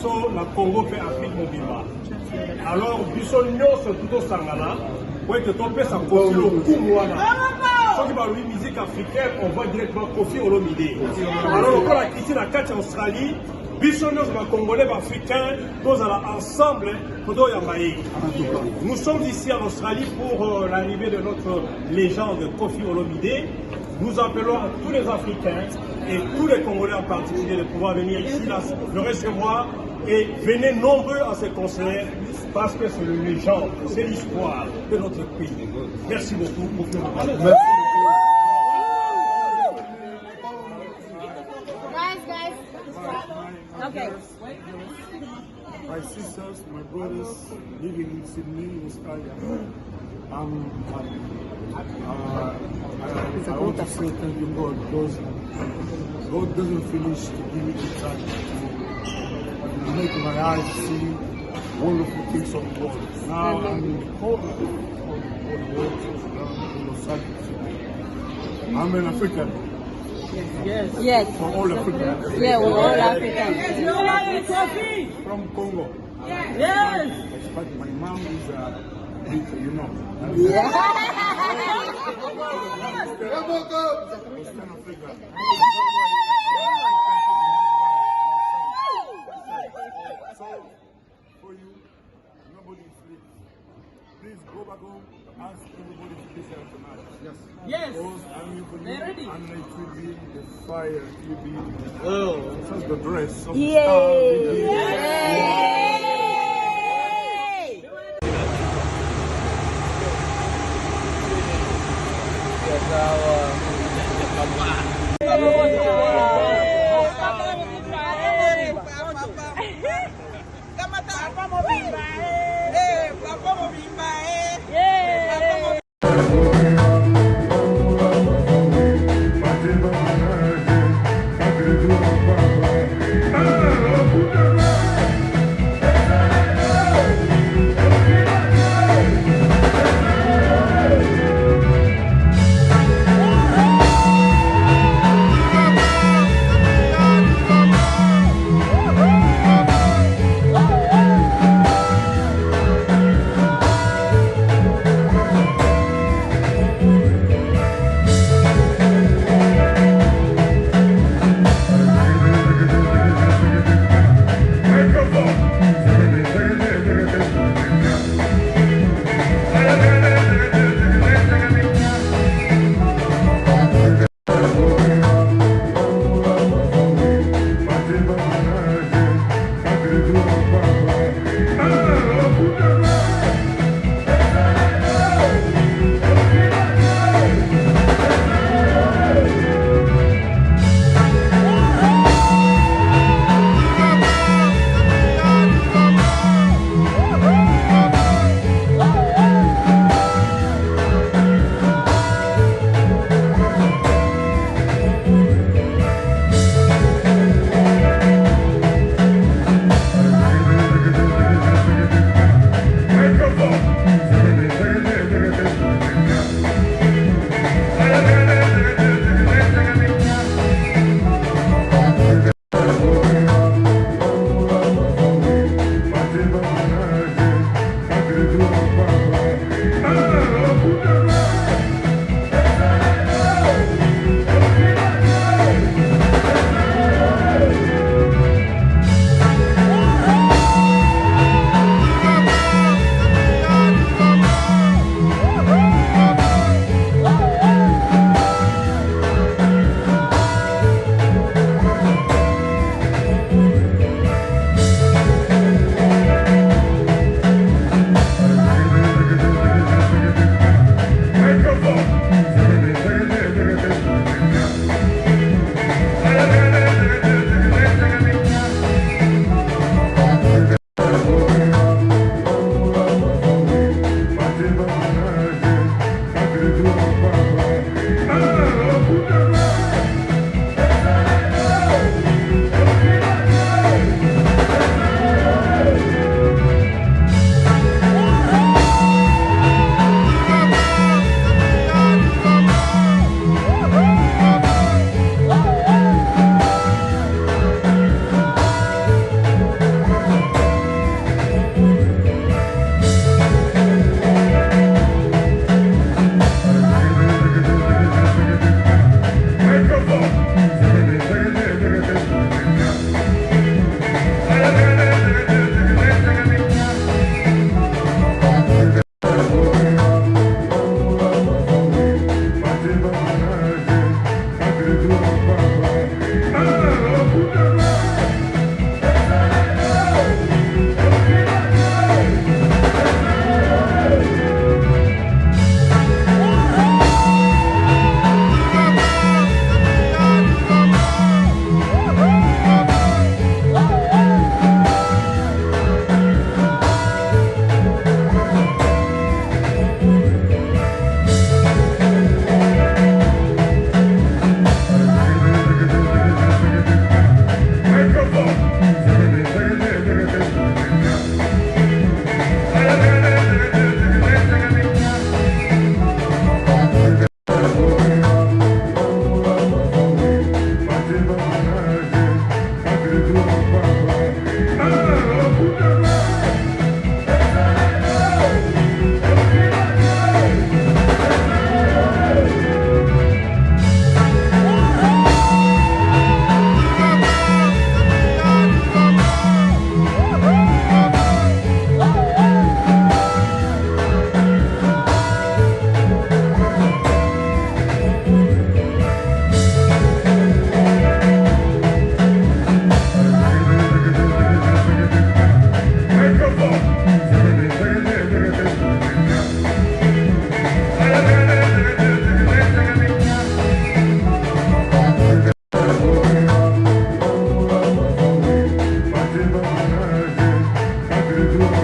biso na Congo pe Afrique mobimba. Alors biso nyonso tuto sangana pour que ton pèse en Kofi Olomide. Ceux qui parlent de musique africaine, on voit directement Kofi Olomide. Alors on a quitté la carte en Australie. Biso nyonso ba Congolais ba Africains, tous ensemble todo yambaye. Nous sommes ici en Australie pour l'arrivée de notre légende Kofi Olomide. Nous appelons à tous les Africains et tous les Congolais en particulier de pouvoir venir ici, le recevoir et venez nombreux à ce concert parce que c'est le légende, c'est l'histoire de notre pays. Merci beaucoup. Merci. Okay. My sisters, my brothers living in Sydney, Australia. I want to say thank you, God, because God doesn't finish to give me the time to make my eyes see wonderful things of God. Now I'm in the corner of the world, in Los Angeles. I'm an African. Yes. Yes. For all Africans. Yeah, we're all Africans. From Congo. Yes. But my mom is you know. Yeah. So, for you, nobody is late. Please go back home, ask everybody to be there tonight. Yes. Yes. Because I'm here for you, They're ready. and it will be the fire, it will be just the dress of Yay. the star. Yay. you.